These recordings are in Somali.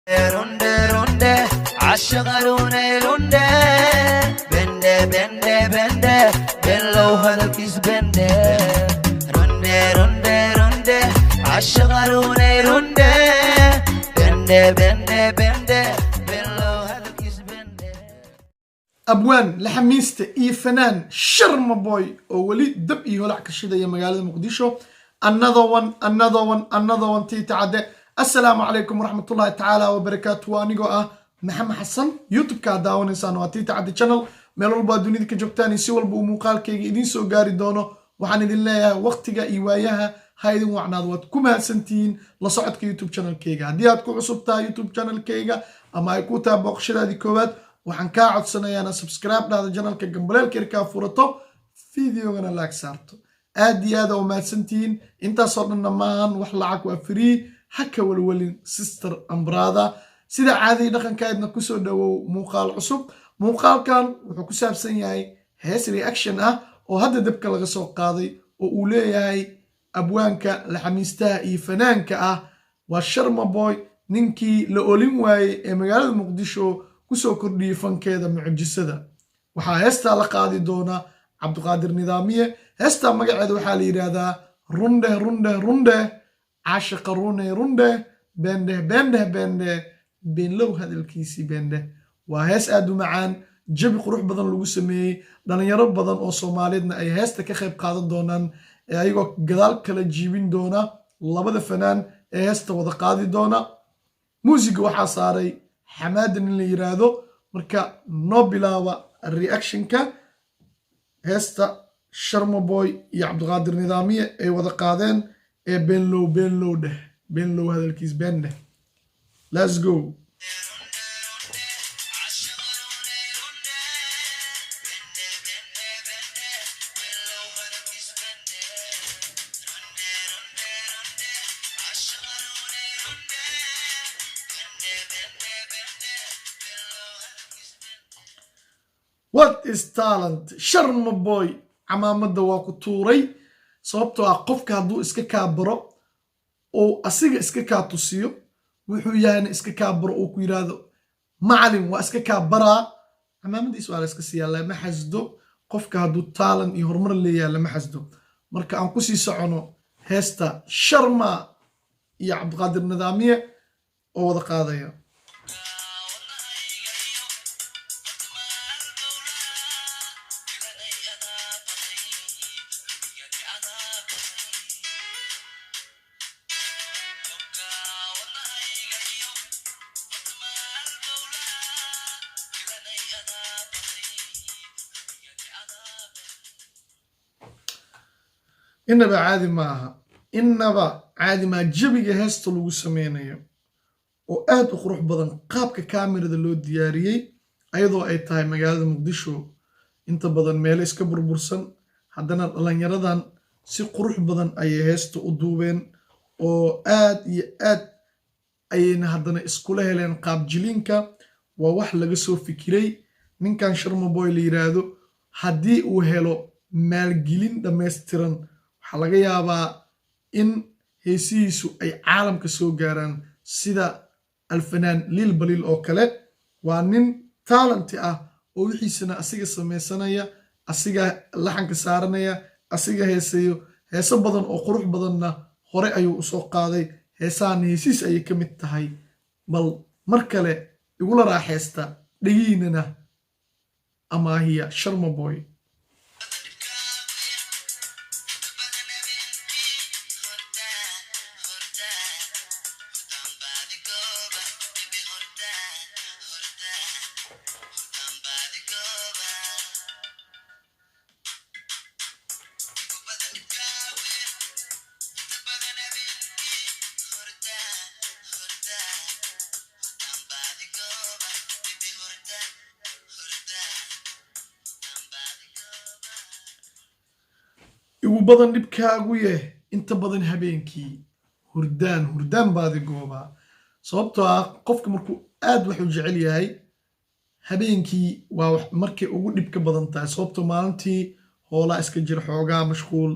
runde runde عالشغلوني runde bende bende bende bello hadalkiis bende runde runde runde عالشغلوني runde bende bende bende bello hadalkiis bende أبوان لحميسته إيه فنان شرم بوي ولي دب إيه هلع كشيدة يا مقالة مقديشو another one تي تعدى. السلام عليكم ورحمة الله تعالى وبركاته. وانيقو محمد حسن يوتيوب كاداون إنسان واتي تعدى channel ميل والبا دونيدي كجوبتاني سيوال بو مقال كيغي إدين سو غاري دونو وحان إدين ليها وقتيغا إيواياها هايدين وعنادوات كما سنتين لصعدك يوتيوب channel كيغا هدياتكو عصبتا يوتيوب channel كيغا أما يكوتا بوقشدا دي كوباد waxaan kaa codsanayaa subscribe dhada channelka gambalelka ka furato videogana like saarto aad iyo aad oo mahadsantiin intaas oo dhan dhammaan wax lacag waa free haka walwalin sister ambrada sida caadi dhaqankeedna ku soo dhawow muuqaal cusub muuqaalkan wuxuu ku saabsan yahay hees reaction ah oo hadda dabka laga soo qaaday oo uu leeyahay abwaanka la xamiistaha iyo fanaanka ah waa Sharma Boy ninkii la olin waayay ee magaalada Muqdisho kusoo kordhiyay fankeeda mucjisada waxaa heesta la qaadi doona Cabdiqaadir Nidaamiye heesta magaceeda waxaa la yiraahdaa runde runde runde caashiqa runde bende bende bende beenlow hadalkiisi bende waa hees aad u macaan jabi qurux badan lagu sameeyay dhalinyaro badan oo Soomaaliyeedna ay heesta ka qayb qaadan doonaan ayagoo gadaal kala jiibin doona labada fanaan ee heesta wada qaadi doona muusiga waxaa saaray حماد اللي يرادو مركا نوبلاوا الرياكشن كا هستا شرم بوي يا عبد القادر نظامية اي ودا قادين اي بين لو هذا الكيس بين ده let's go What is talent? Sharma Boy camaamada waa ku tuuray sababtoo ah qofka hadduu iska kaabaro oo asiga iska kaa tusiyo wuxuu yahay iska kaabaro oo ku yiraahdo macallin waa iska kaabaraa camaamadiis waa la iska siiyaa lama xasdo qofka hadduu talent iyo horumar leeyahay lama xasdo marka aan ku sii socono heesta Sharma iyo Cabdiqaadir Nidaamiye oo wada qaadaya إنما عادي ما جبيجة هستو لغو سمينيو وآد أخروح بدن قابك كاميرا دلو دياريي أيضو أي تاي مقالة مقدشو انت بدن ميليس كبر برسن حدنا الالان يردان سي قروح بدن أي هستو أدوبين وآد أينا حدنا اسكوله هلين قاب جلينكا وواح لغسو فكري من كان شرما بوي ليرادو حدي وهلو مالجلين دميستران waxaa laga yaabaa in heesihiisu ay caalamka soo gaaraan sida alfanaan liil baliil oo kale waa nin talenti ah oo wixiisana asiga sameysanaya asiga laxanka saaranaya asiga heesayo heeso badan oo qurux badanna hore ayuu u soo qaaday heesahan heesiis ayay ka mid tahay bal mar kale igula raaxaysta dhagiinana amaahiya Sharma Boy igu badan dhibkaagu yeh inta badan habeenkii hurdaan baadi goobaa sababtoo ah qofka markuu aad wax u jecel yahay habeenkii waa markay ugu dhibka badan tahay sababtoo maalintii hoolaa iska jira xoogaa mashquul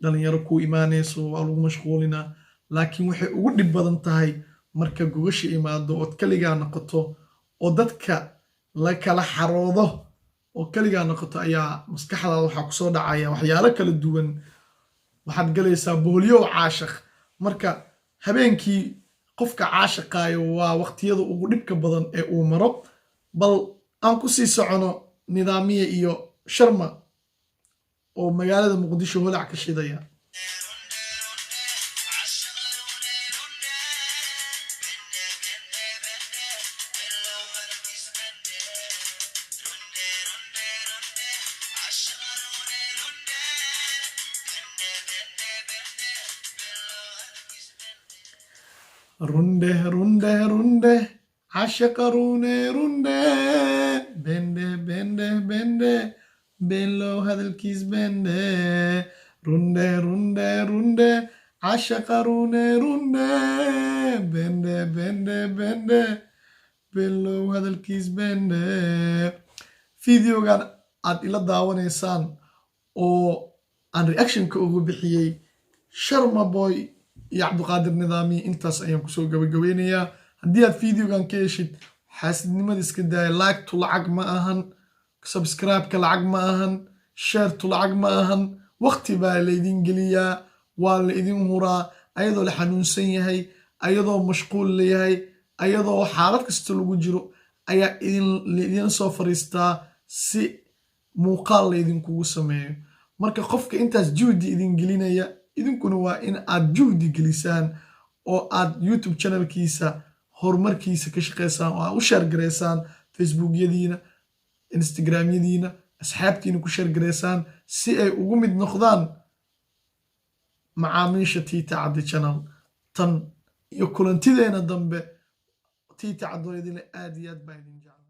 dhalinyaro ku imaanayso waa lagu mashquulinaa laakiin waxay ugu dhib badan tahay marka gogasha imaado ood kaligaa noqoto oo dadka la kala xaroodo oo kaligaa noqoto ayaa maskaxdaada waxaa kusoo dhacaya waxyaalo kala duwan waxaad galaysaa boholyow caashaq marka habeenkii qofka caashaqaayo waa waqtiyada ugu dhibka badan ee uu maro bal aan ku sii socono nidaamiye iyo sharma oo magaalada muqdisho holac ka shidaya runde runde runde عاشق رونه رونده بنده بنده بنده بلو هذا الكيس بنده رونده رونده رونده عاشق رونه رونده بنده بنده بنده بلو هذا الكيس بنده فيديو كان عاد إلى داوانيسان oo aan reaction-ka ugu bixiyey Sharma Boy iyo Cabdiqaadir Nidaami intaas ayaan kusoo gabagabeynayaa haddii aad videogan ka heshid xaasidnimada iska daaya like tu lacag ma ahan subscribe-ka lacag ma ahan share tu lacag ma ahan waqti baa laydin geliyaa waa la idin huraa ayadoo la xanuunsan yahay ayadoo mashquul leeyahay ayadoo xaalad kasta lagu jiro ayaa idin soo fariistaa si muuqaal laydinkugu sameeyo marka qofka intaas juhdi idin gelinaya idinkuna waa in aad juhdi gelisaan oo aad YouTube channelkiisa horumarkiisa ka shaqeysaan oo aad u share gareysaan Facebook-yadiina Instagram-yadiina asxaabtiina ku share gareysaan si ay ugu mid noqdaan macaamiisha Tita Cadde channel tan iyo kulantideena dambe Tita Cadde aad iyo aad baa idin jecel